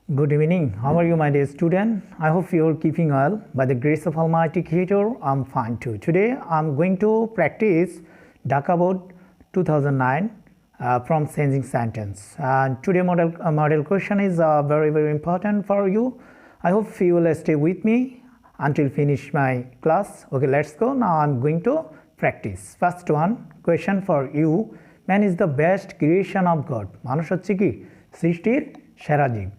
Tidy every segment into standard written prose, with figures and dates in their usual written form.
Good evening. How are you, my dear student? I hope you are keeping well. By the grace of Almighty Creator, I'm fine too. Today, I'm going to practice Dhaka Board 2009 from Changing Sentence. And today, model question is very important for you. I hope you will stay with me until finish my class. Okay, let's go. Now, I'm going to practice. First one, question for you. Man is the best creation of God. মানুষ হচ্ছে কি সৃষ্টির সেরা জীব।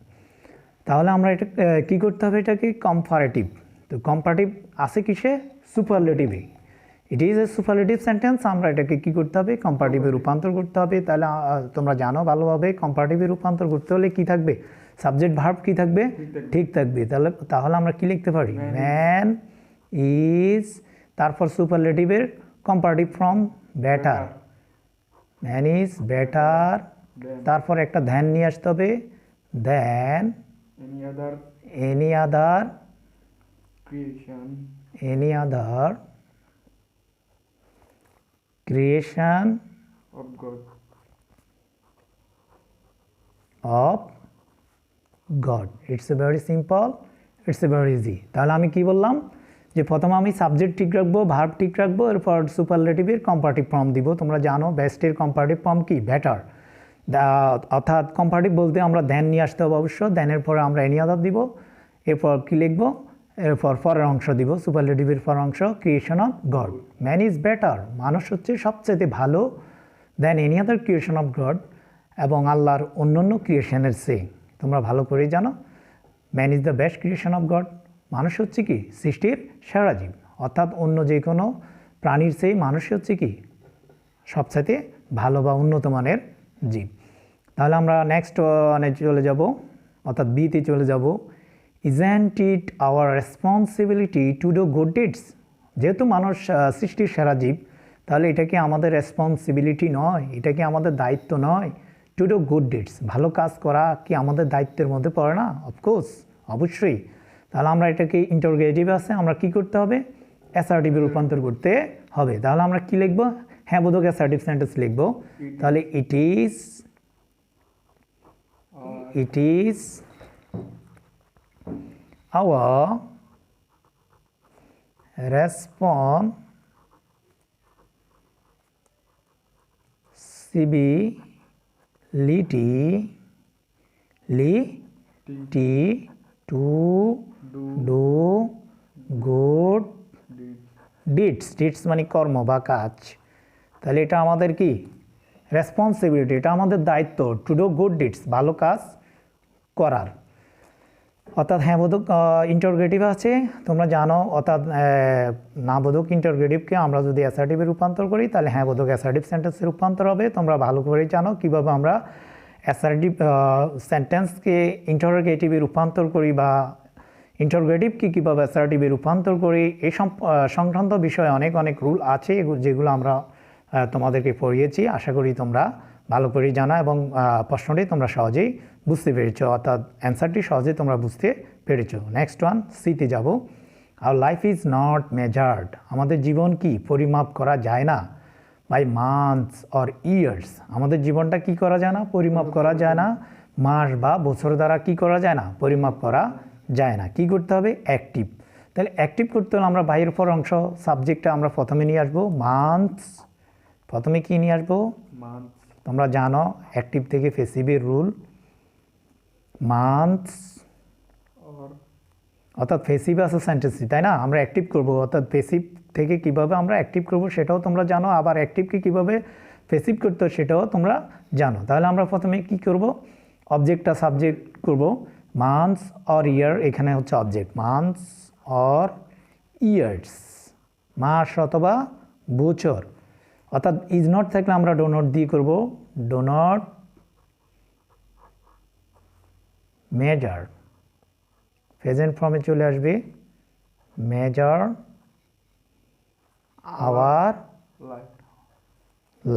তাহলে আমরা এটা কি করতে হবে, এটাকে কম্পারেটিভ। তো কম্পারেটিভ আছে কিসে? সুপারলেটিভে। It is a superlative sentence. আমরা এটাকে কি করতে হবে? কম্পারেটিভে রূপান্তর করতে হবে। তাহলে তোমরা জানো ভালোভাবে কম্পারেটিভে রূপান্তর করতে হলে কি থাকবে? সাবজেক্ট ভার্ব কি থাকবে? ঠিক থাকবে। তাহলে আমরা কি লিখতে পারি? ম্যান ইজ, তারপর সুপারলেটিভের comparative from better. Man is better, তারপর একটা ধ্যান নিয়ে আসতে হবে, দেন any other creation of God. It's a very simple, it's a very easy. তাহলে আমি কি বললাম যে প্রথমে আমি সাবজেক্ট ঠিক রাখবো, ভার্ব ঠিক রাখবো, এরপর সুপারলেটিভের কম্পারেটিভ ফর্ম দিব। তোমরা জানো বেস্টের কম্পারেটিভ ফর্ম কি? বেটার। অর্থাৎ কম্পারেটিভ বলতে আমরা ধ্যান নিয়ে আসতে হবে অবশ্য। ধ্যানের পরে আমরা এনি আদার দিব, এরপর কী লিখবো? এরপর পরের অংশ দিব, সুপারলেটিভের পরের অংশ creation of god. Man is better, মানুষ হচ্ছে সবচেয়ে ভালো, than any other creation of god, এবং আল্লাহর অন্যান্য ক্রিয়েশনের চেয়ে। তোমরা ভালো করেই জানো man is the best creation of god. মানুষ হচ্ছে কি সৃষ্টির সেরা জীব, অর্থাৎ অন্য যে কোনো প্রাণীর চেয়ে মানুষ হচ্ছে কি সবচাইতে ভালো বা উন্নত মানের জীব। তাহলে আমরা নেক্সট চলে যাব, অর্থাৎ বিতে চলে যাব। Isn't it our responsibility to do good deeds? যেহেতু মানুষ সৃষ্টির সেরা জীব, তাহলে এটা কি আমাদের রেসপন্সিবিলিটি নয়? এটা কি আমাদের দায়িত্ব নয়? টু ডু গুড ডিডস, ভালো কাজ করা কি আমাদের দায়িত্বের মধ্যে পড়ে না? অফকোর্স, অবশ্যই। তাহলে আমরা এটাকে ইন্টারোগেটিভ আছে, আমরা কি করতে হবে? অ্যাসার্টিভে রূপান্তর করতে হবে। তাহলে আমরা কি লিখবো? হ্যাঁ বোধক অ্যাসার্টিভ সেন্টেন্স লিখবো। তাহলে ইট is our responsibility to do good deeds মানে কর্ম বা কাজ। তাহলে এটা আমাদের কি রেসপন্সিবিলিটি, এটা আমাদের দায়িত্ব, টু ডু গুড ডিডস, ভালো কাজ করার। অর্থাৎ হ্যাঁ বোধক ইন্টারোগেটিভ আছে, তোমরা জানো। অর্থাৎ না বোধক ইন্টারোগেটিভকে আমরা যদি অ্যাসার্টিভে রূপান্তর করি, তাহলে হ্যাঁ বোধক অ্যাসার্টিভ সেন্টেন্সে রূপান্তর হবে। তোমরা ভালো করেই জানো কীভাবে আমরা অ্যাসার্টিভ সেন্টেন্সকে ইন্টারোগেটিভে রূপান্তর করি বা ইন্টারোগেটিভকে কীভাবে অ্যাসার্টিভে রূপান্তর করি। এই সংক্রান্ত বিষয়ে অনেক রুল আছে, যেগুলো আমরা তোমাদেরকে পড়িয়েছি। আশা করি তোমরা ভালো করেই জানো এবং প্রশ্নটি তোমরা সহজেই বুঝতে পেরেছো, অর্থাৎ অ্যান্সারটি সহজেই তোমরা বুঝতে পেরেছো। নেক্সট ওয়ান, সিতে যাব। Hour life is not measured, আমাদের জীবন কি পরিমাপ করা যায় না। বাই মান্থস অর ইয়ার্স, আমাদের জীবনটা কি করা যায় না? পরিমাপ করা যায় না। মাস বা বছর দ্বারা কি করা যায় না? পরিমাপ করা যায় না। কি করতে হবে? অ্যাক্টিভ। তাহলে অ্যাক্টিভ করতে হলে আমরা বাইরের পর অংশ সাবজেক্টটা আমরা প্রথমে নিয়ে আসবো, মান্থস। প্রথমে কি নিয়ে আসবো? তোমরা জানো অ্যাক্টিভ থেকে ফেসিভের রুল। মান্থস অর্থাৎ ফেসিভ আছে সেন্টেন্সটি, তাই না? আমরা অ্যাক্টিভ করবো, অর্থাৎ ফেসিভ থেকে কিভাবে আমরা অ্যাক্টিভ করবো সেটাও তোমরা জানো, আবার অ্যাক্টিভকে কিভাবে ফেসিভ করতে হয় সেটাও তোমরা জানো। তাহলে আমরা প্রথমে কি করব? অবজেক্টটা সাবজেক্ট করব, মান্থস অর ইয়ার, এখানে হচ্ছে অবজেক্ট। মান্থস অর ইয়ার্স, মাস অথবা বছর। অর্থাৎ ইজ নট থাকলে আমরা ডো নট দিয়ে করবো, ডো নট মেজার। প্রেজেন্ট ফর্মে চলে আসবে, measure our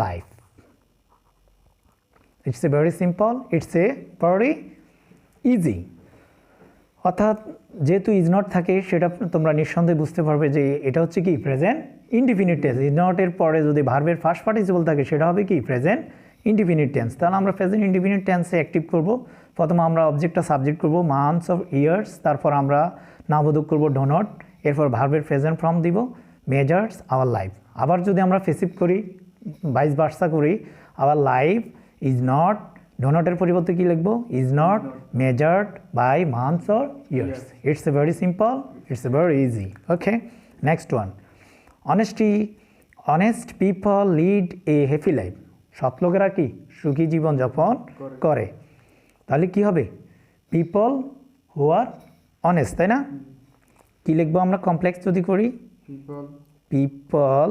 life. It's a very simple, it's a very easy. অর্থাৎ যেহেতু ইজ নট থাকে, সেটা তোমরা নিঃসন্দেহে বুঝতে পারবে যে এটা হচ্ছে কি প্রেজেন্ট ইনডিফিনিট টেন্স। ইজ নটের পরে যদি ভার্বের ফার্স্ট পার্টিসিপল থাকে সেটা হবে কি প্রেজেন্ট ইনডিফিনিট টেন্স। তাহলে আমরা প্রেজেন্ট ইনডিফিনিট টেন্সে অ্যাক্টিভ করব। প্রথমে আমরা অবজেক্টটা সাবজেক্ট করব মান্থস অফ ইয়ার্স, তারপর আমরা নাবোধক করব ডো নট, এরপর ভার্বের প্রেজেন্ট ফর্ম দিব মেজার্স আওয়ার লাইফ। আবার যদি আমরা ফেসিভ করি ভাইস ভার্সা করি our life is not, do নটের পরিবর্তে কি লিখব is not measured by months or years. It's a very simple, it's a very easy. Okay, next one, honest people lead a happy life. সৎ লোকেরা কি সুখী জীবনযাপন করে। তাহলে কি হবে পিপল হু আর অনেস্ট, তাই না? কি লিখবো আমরা কমপ্লেক্স যদি করি পিপল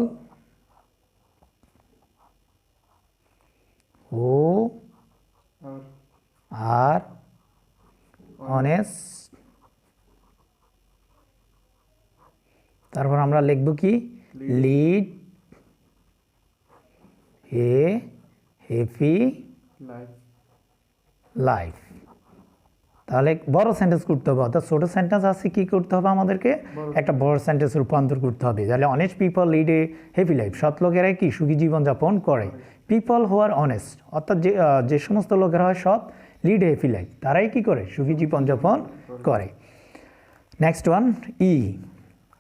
হু আর অনেস্ট, তারপর আমরা লিখব কি লিড এ হ্যাপি লাইফ। তাহলে বড় সেন্টেন্স করতে হবে, অর্থাৎ ছোটো সেন্টেন্স আছে কি করতে হবে আমাদেরকে একটা বড় সেন্টেন্স রূপান্তর করতে হবে। তাহলে honest people lead a happy life, সৎ লোকেরাই কি সুখী জীবনযাপন করে। পিপল হু আর অনেস্ট, অর্থাৎ যে সমস্ত লোকেরা হয় সৎ, লিড এ হ্যাপি লাইফ, তারাই কি করে সুখী জীবনযাপন করে। নেক্সট ওয়ান ই,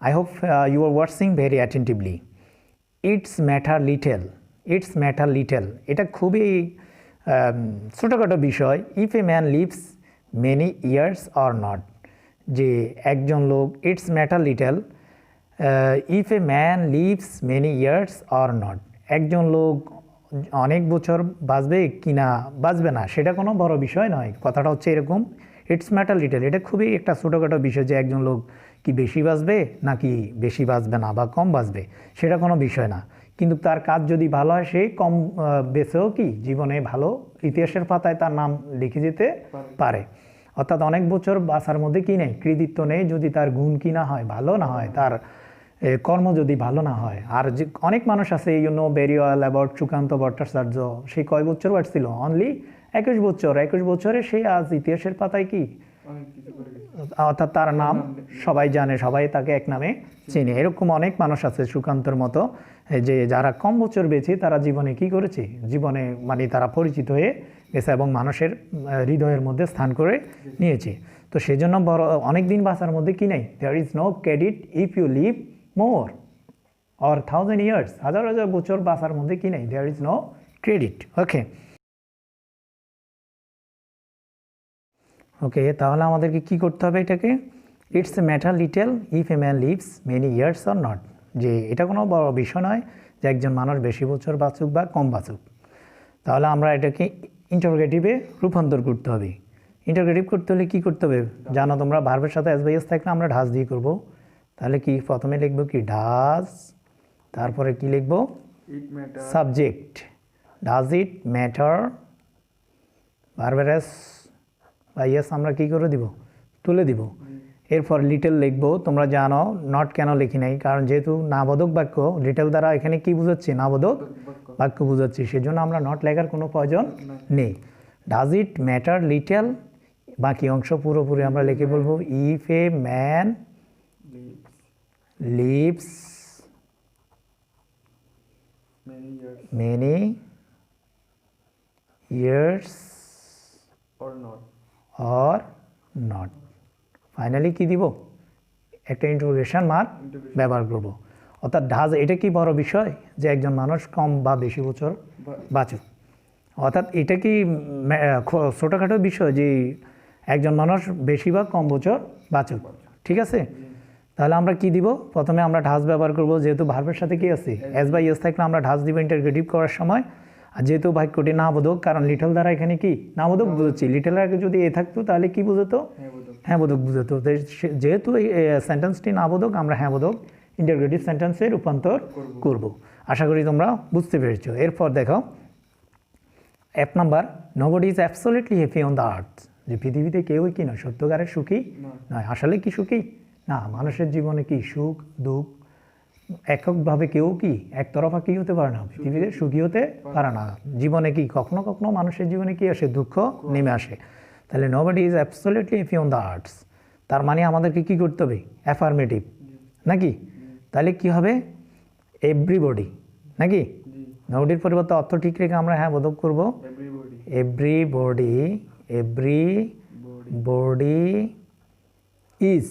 I hope you are watching very attentively. It's matter little, it's matter little, এটা খুবই ছোটোখাটো বিষয়। If a man lives many years or not, যে একজন লোক it's matter little, if a man lives many years or not, একজন লোক অনেক বছর বাঁচবে কি না বাঁচবে না সেটা কোনো বড় বিষয় নয়। কথাটা হচ্ছে এরকম, ইটস ম্যাটার লিটেল, এটা খুবই একটা ছোটোখাটো বিষয় যে একজন লোক কি বেশি বাঁচবে নাকি বেশি বাঁচবে না বা কম বাঁচবে সেটা কোনো বিষয় না। কিন্তু তার কাজ যদি ভালো হয় সে কম বেঁচেও কি জীবনে ভালো ইতিহাসের পাতায় তার নাম লিখে যেতে পারে। অর্থাৎ অনেক বছর বাঁচার মধ্যে কি নেই কৃতিত্ব নেই যদি তার গুণ কি না হয় ভালো না হয়, তার কর্ম যদি ভালো না হয়। আর যে অনেক মানুষ আছে এই জন্য very well about Sukanta Bhattacharya, সে কয় বছর বাঁচছিল অনলি 21 বছর, 21 বছরে সে আজ ইতিহাসের পাতায় কি অর্থাৎ তার নাম সবাই জানে, সবাই তাকে এক নামে চেনে। এরকম অনেক মানুষ আছে সুকান্তর মতো যে যারা কম বছর বেঁচে তারা জীবনে কি করেছে, জীবনে মানে তারা পরিচিত হয়ে গেছে এবং মানুষের হৃদয়ের মধ্যে স্থান করে নিয়েছে। তো সেই জন্য বড় অনেক দিন বাঁচার মধ্যে কি নেই, there is no credit if you live more or 1000 years, হাজার হাজার বছর বাঁচার মধ্যে কি নেই, there is no credit. Okay okay, তাহলে আমাদেরকে কি করতে হবে এটাকে, it's a matter little if a man lives many years or not, যে এটা কোনো বড় বিষয় নয় যে একজন মানুষ বেশি বছর বাঁচুক বা কম বাঁচুক। তাহলে আমরা এটাকে ইন্টারোগেটিভে রূপান্তর করতে হবে। ইন্টারোগেটিভ করতে হলে কী করতে হবে জানো তোমরা, ভার্বের সাথে এস বাই এস থাকলে আমরা ঢাস দিয়ে করব। তাহলে কি প্রথমে লিখবো কি ঢাস, তারপরে কি লিখবো সাবজেক্ট, ডাজ ইট ম্যাটার, ভার্বের এস বা ইয়েস আমরা কী করে দিব তুলে দিব। এরপর লিটল লিখবো, তোমরা জানো নট কেন লিখি নাই, কারণ যেহেতু নাবোধক বাক্য লিটল দ্বারা এখানে কি বুঝাচ্ছি নাবোধক বাক্য বুঝাচ্ছি, সেজন্য আমরা নট লেখার কোনো প্রয়োজন নেই। ডাজ ইট ম্যাটার লিটল, বাকি অংশ পুরোপুরি আমরা লিখে বলবো if a man lives many years or not. Finally কি দিব একটা ইন্টারোগেশন মার্ক ব্যবহার করব। অর্থাৎ ডাজ এটা কি বড় বিষয় যে একজন মানুষ কম বা বেশি বছর বাঁচুক, অর্থাৎ এটা কি ছোটোখাটো বিষয় যে একজন মানুষ বেশি বা কম বছর বাঁচুক, ঠিক আছে। তাহলে আমরা কি দিব, প্রথমে আমরা ঢাস ব্যবহার করব, যেহেতু ভার্বের সাথে কি আছে এস বাই এস থাকলে আমরা ঢাস দিব ইন্টারোগেটিভ করার সময়। আর যেহেতু বাক্যটি নাবোধক, কারণ লিটল দ্বারা এখানে কি নাবোধক বুঝাচ্ছি, লিটলের আগে যদি এ থাকতো তাহলে কি বুঝাতো হ্যাঁ বোধক বুঝাতো। যেহেতু এই সেন্টেন্সটি নাবোধক আমরা হ্যাঁ বোধক ইন্টারোগেটিভ সেন্টেন্সে রূপান্তর করব। আশা করি তোমরা বুঝতে পেরেছো। এরপর দেখো 1 number, nobody is absolutely happy on the earth, যে পৃথিবীতে কেউই কি নয় সত্যিকারের সুখী নয়। আসলে কি সুখী না, মানুষের জীবনে কি সুখ দুঃখ এককভাবে কেউ কি একতরফা কি হতে পারে না, পৃথিবীতে সুখী হতে পারে না। জীবনে কি কখনো কখনো মানুষের জীবনে কি আসে, দুঃখ নেমে আসে। তাহলে nobody is absolutely happy on the earths, তার মানে আমাদেরকে কি করতে হবে অ্যাফার্মেটিভ নাকি। তাহলে কি হবে এভরিবডি নাকি, নোবডির পরিবর্তে অর্থ ঠিক রেখে আমরা হ্যাঁ বোধক করবো everybody everybody is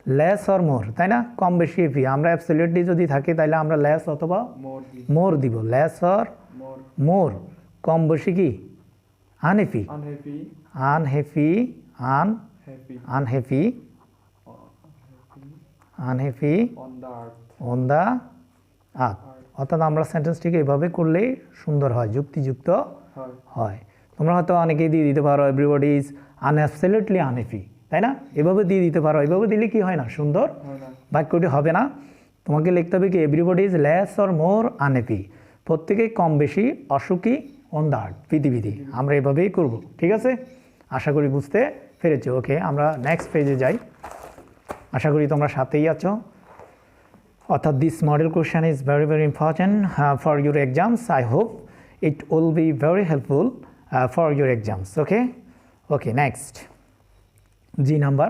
less or more, তাই না? কম বেশি এফি, আমরা অ্যাবসলিউটলি যদি থাকি তাহলে আমরা লেস অথবা মোর দিব, লেস অর মোর। কম বেশি কি unhappy, unhappy, unhappy, unhappy on the earth. অর্থাৎ আমরা সেন্টেন্সটিকে এভাবে করলেই সুন্দর হয়, যুক্তিযুক্ত হয়। তোমরা হয়তো অনেকেই দিয়ে দিতে পারো এভরিবডি ইজ আনঅ্যাবসলিউটলি আনহ্যাপি, তাই না? এভাবে দিয়ে দিতে পারো, এভাবে দিলে কি হয় না, সুন্দর বাক্যটি হবে না। তোমাকে লিখতে হবে কি everybody is less or more unhappy, প্রত্যেকেই কম বেশি অসুখী অন দ্য আর্থ, পৃথিবীতে। আমরা এভাবেই করব, ঠিক আছে? আশা করি বুঝতে পেরেছো। ওকে, আমরা নেক্সট পেজে যাই। আশা করি তোমরা সাথেই আছো। অর্থাৎ this model question is very very important for your exams. I hope it will be very helpful for your exams. Okay, okay, next G number.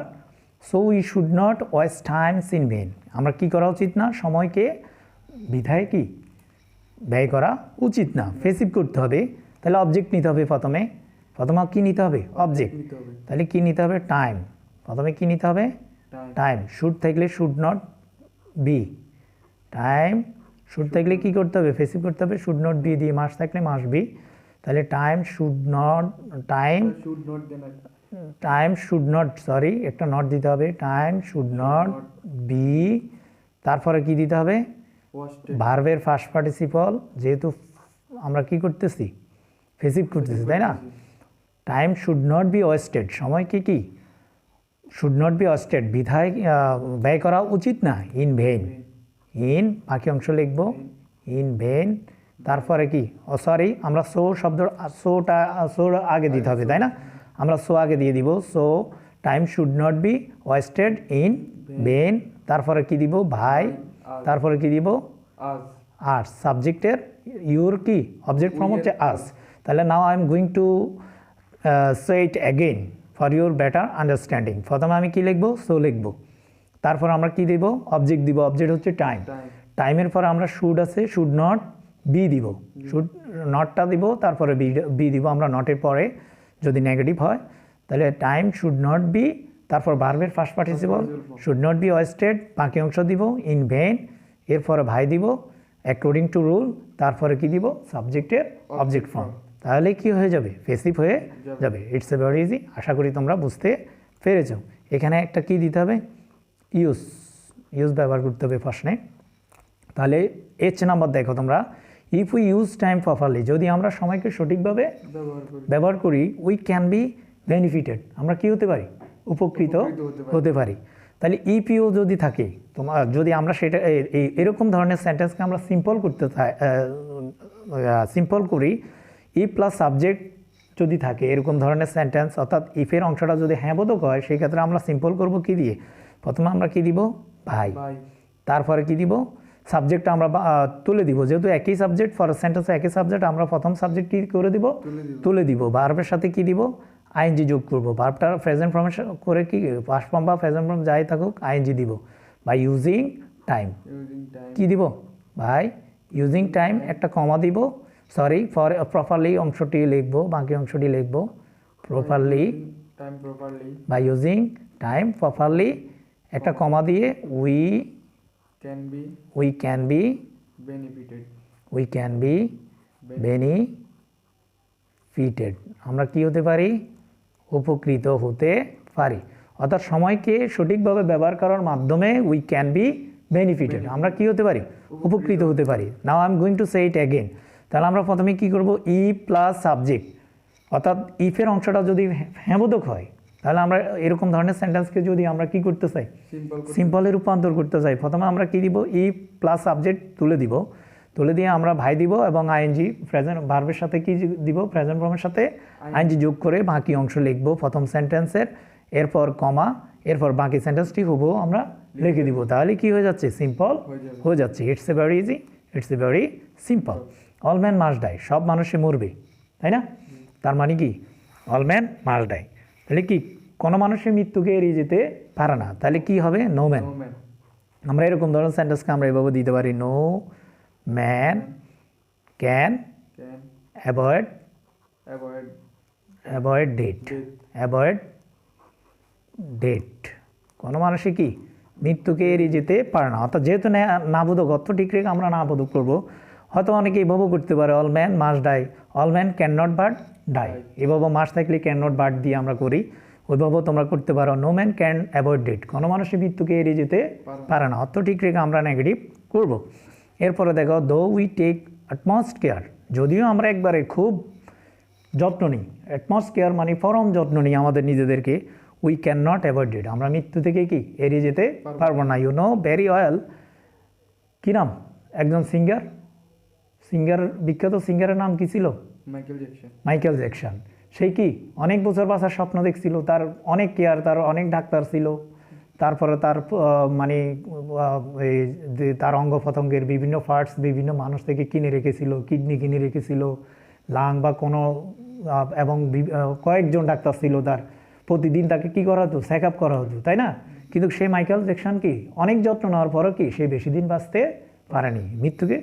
So we should not waste Times in when. আমরা কি করা উচিত না, সময়কে বিধায় কি ব্যয় করা উচিত না। ফেসিভ করতে হবে, তাহলে অবজেক্ট নিতে হবে প্রথমে। প্রথমে কি নিতে হবে, অবজেক্ট। তাহলে কি নিতে হবে, টাইম। প্রথমে কি নিতে হবে, টাইম। শুড থাকলে should not be, time should থাকলে কি করতে হবে, ফেসিভ করতে হবে। শুড নট বি দিয়ে মাস থাকলে মাস বি। তাহলে time should not, time should not, sorry একটা নট দিতে হবে। টাইম শুড নট বি, তারপরে কি দিতে হবে, ভার্বের ফার্স্ট পার্টিসিপল, যেহেতু আমরা কি করতেছি, ফেসিভ করতেছি, তাই না? Time should not be wasted, সময়কে কি শুড নট বি ওয়েস্টেড বিধায় ব্যয় করা উচিত না। ইন ভেন, ইন বাকি অংশ লিখব, ইন ভেন। তারপরে কি, ও সরি আমরা সো শব্দ, সোটা সোর আগে দিতে হবে, তাই না? আমরা সো আগে দিয়ে দিব। So time should not be wasted in vain. তারপরে কি দিব, ভাই। তারপরে কি দিব, আস। সাবজেক্টের ইউর কি অবজেক্ট ফর্ম হচ্ছে আস। তাহলে now I am going to say it again for your better understanding. প্রথমে আমি কি লিখবো, সো লিখবো। তারপর আমরা কি দিব, অবজেক্ট দিব। অবজেক্ট হচ্ছে টাইম। টাইমের পর আমরা শুড আছে, শুড নট বি দিব। শুড নটটা দিব, তারপরে বি দিব আমরা নটের পরে, যদি নেগেটিভ হয়। তাহলে টাইম শুড নট বি, তারপর ভার্বের first participle should not be wasted, বাকি অংশ দিব ইন ভেন, এরপরে ভাই দিব অ্যাকর্ডিং টু রুল, তারপরে কি দিব, সাবজেক্টের অবজেক্ট ফর্ম। তাহলে কি হয়ে যাবে, ফেসিভ হয়ে যাবে। It's a very easy. আশা করি তোমরা বুঝতে পেরেছো। এখানে একটা কি দিতে হবে, ইউজ, ইউজ ব্যবহার করতে হবে প্রশ্নে। তাহলে এইচ নাম্বার দেখো তোমরা, if we use time properly, যদি আমরা সময়কে সঠিকভাবে ব্যবহার করি, উই ক্যান বি বেনিফিটেড, আমরা কি হতে পারি, উপকৃত হতে পারি। তাহলে ইপিও যদি থাকে তোমার, যদি আমরা সেটা এরকম ধরনের সেন্টেন্সকে আমরা সিম্পল করতে সিম্পল করি, ই প্লাস সাবজেক্ট যদি থাকে এরকম ধরনের সেন্টেন্স, অর্থাৎ ইফের অংশটা যদি হ্যাঁ বোধক হয়, সেই ক্ষেত্রে আমরা সিম্পল করব কি দিয়ে, প্রথমে আমরা কি দিব, ভাই। তারপরে কি দিব, সাবজেক্টটা আমরা তুলে দিব। যেহেতু একই সাবজেক্ট, ফর সেন্টেন্সে একই সাবজেক্ট, আমরা প্রথম সাবজেক্ট কি করে দিব, তুলে দিব। ভার্বের সাথে কি দিব, আইএনজি যোগ করব। ভার্বটা প্রেজেন্ট ফর্মে করে কি, পাস্ট ফর্ম বা প্রেজেন্ট ফর্ম যাই থাকুক, আইএনজি দিব। বাই ইউজিং টাইম, কি দিব, বাই ইউজিং টাইম, একটা কমা দিব। সরি, ফর প্রপারলি অংশটি লিখব, বাকি অংশটি লিখব properly, by using time properly, একটা কমা দিয়ে উই ক্যান বি বেনিফিটেড, আমরা কি হতে পারি, উপকৃত হতে পারি। অর্থাৎ সময়কে সঠিকভাবে ব্যবহার করার মাধ্যমে উই ক্যান বি বেনিফিটেড, আমরা কি হতে পারি, উপকৃত হতে পারি। Now I am going to say it again. তাহলে আমরা প্রথমে কি করব, ই প্লাস সাবজেক্ট, অর্থাৎ ইফের অংশটা যদি হ্যাঁবোধক হয়, তাহলে আমরা এরকম ধরনের সেন্টেন্সকে যদি আমরা কি করতে চাই, সিম্পলে রূপান্তর করতে চাই, প্রথমে আমরা কি দিব, ই প্লাস সাবজেক্ট তুলে দিব। তুলে দিয়ে আমরা ভাই দিব এবং আইএনজি প্রেজেন্ট ভার্বের সাথে কি দিব, প্রেজেন্ট ফর্মের সাথে আইএনজি যোগ করে বাকি অংশ লিখব প্রথম সেন্টেন্সের, এরপর কমা, এরপর বাকি সেন্টেন্সটি হুবহু আমরা লিখে দিব। তাহলে কি হয়ে যাচ্ছে, সিম্পল হয়ে যাচ্ছে। It's a very easy, it's a very simple. All man must die, সব মানুষই মরবে, তাই না? তার মানে কি, অল ম্যান মাস্ট ডাই, তাহলে কি কোনো মানুষের মৃত্যুকে এড়িয়ে যেতে পারে না। তাহলে কি হবে, নো ম্যান। আমরা এরকম ধরনের সেন্টেন্সকে আমরা এভাবে দিতে পারি, no man can avoid avoid death, avoid death. কোনো মানুষই কি মৃত্যুকে এড়িয়ে যেতে পারে না। অর্থাৎ যেহেতু নাবোধক অর্থ ঠিক রেখে আমরা নাবোধক করবো। হয়তো অনেকে এইভাবেও করতে পারে, all man must die, all man can not but die. এভাবে মাস্ট থাকলে ক্যান নট বাট দিয়ে আমরা করি, ওইভাবেও তোমরা করতে পারো। No man can avoid death, কোনো মানুষই মৃত্যুকে এড়িয়ে যেতে পারে না, অর্থ ঠিক রেখে আমরা নেগেটিভ করব। এরপরে দেখো, দো উই টেক অ্যাটমস্ট কেয়ার, যদিও আমরা একবারে খুব যত্ন নিই, অ্যাটমস্ট কেয়ার মানে পরম যত্ন নিই আমাদের নিজেদেরকে, we can not avoid death, আমরা মৃত্যু থেকে কি এড়িয়ে যেতে পারবো না। ইউ নো ভেরি ওয়েল, কী নাম একজন সিঙ্গার, বিখ্যাত সিঙ্গারের নাম কি ছিল? Michael Jackson. সেই কি অনেক বছর বাঁচার স্বপ্ন দেখছিল, তার অনেক কেয়ার, তার অনেক ডাক্তার ছিল, তারপরে তার মানে এই যে তার অঙ্গ প্রত্যঙ্গের বিভিন্ন পার্টস বিভিন্ন মানুষ থেকে কিনে রেখেছিল, কিডনি কিনে রেখেছিল, লাং বা কোনো, এবং কয়েকজন ডাক্তার ছিল তার, প্রতিদিন তাকে কি করা হতো, চেক আপ করা হতো, তাই না? কিন্তু সেই মাইকেল জ্যাকসন কি অনেক যত্ন নেওয়ার পরও কি সে বেশি দিন বাঁচতে পারেনি, মৃত্যুকে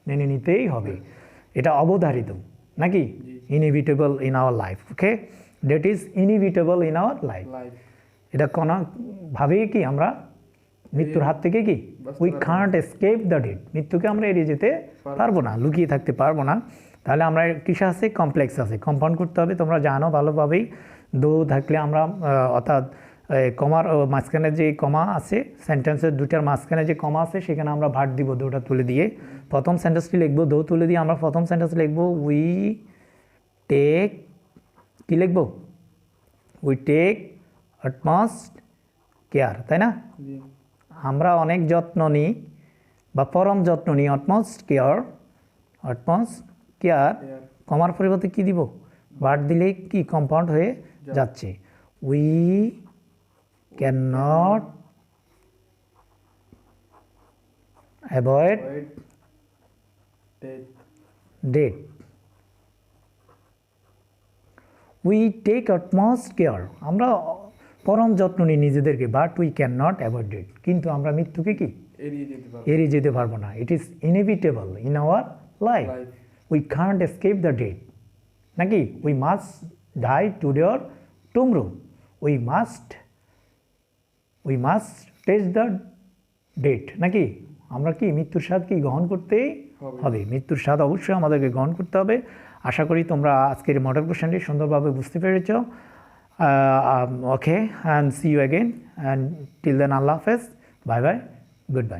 মেনে নিতেই হবে, এটা অবধারিত নাকি? Inevitable in our life, okay, that is inevitable in our life. এটা কোনোভাবেই কি আমরা মৃত্যুর হাত থেকে কি we can't escape the death, মৃত্যুকে আমরা এড়িয়ে যেতে পারবো না, লুকিয়ে থাকতে পারবো না। তাহলে আমরা কিসে আছে, কমপ্লেক্স আছে, কম্পাউন্ড করতে হবে, তোমরা জানো ভালোভাবেই। দো থাকলে আমরা অর্থাৎ কমার মাঝখানে যে কমা আছে, সেন্টেন্সের দুটার মাঝখানে যে কমা আছে সেখানে আমরা ভাট দিব দোটা তুলে দিয়ে। প্রথম সেন্টেন্সটি লিখবো, দো তুলে দিয়ে আমরা প্রথম সেন্টেন্স লিখবো উই টেক, কী লিখবো, উই টেক অ্যাটমস্ট কেয়ার, তাই না? আমরা অনেক যত্ন নিই বা পরম যত্ন নিই, অটমস্ট কেয়ার, কমার পরিবর্তে কী দিব, ভাট দিলেই কি কম্পাউন্ড হয়ে যাচ্ছে। We can not avoid death, we take utmost care, আমরা পরম যত্ন নিই নিজেদেরকে, but we can not avoid death, কিন্তু আমরা মৃত্যুকে কি এড়িয়ে যেতে পারবো না। It is inevitable in our life, we can't escape the death, নাকি? We must die today tomorrow, we must taste the death, নাকি? আমরা কি মৃত্যুর স্বাদ কি গ্রহণ করতেই হবে, মৃত্যুর স্বাদ অবশ্যই আমাদেরকে গ্রহণ করতে হবে। আশা করি তোমরা আজকের মডেল কোশ্চেনটি সুন্দরভাবে বুঝতে পেরেছ। Okay, and see you again, and till then আল্লাহ হাফেজ, বাই বাই, গুড বাই।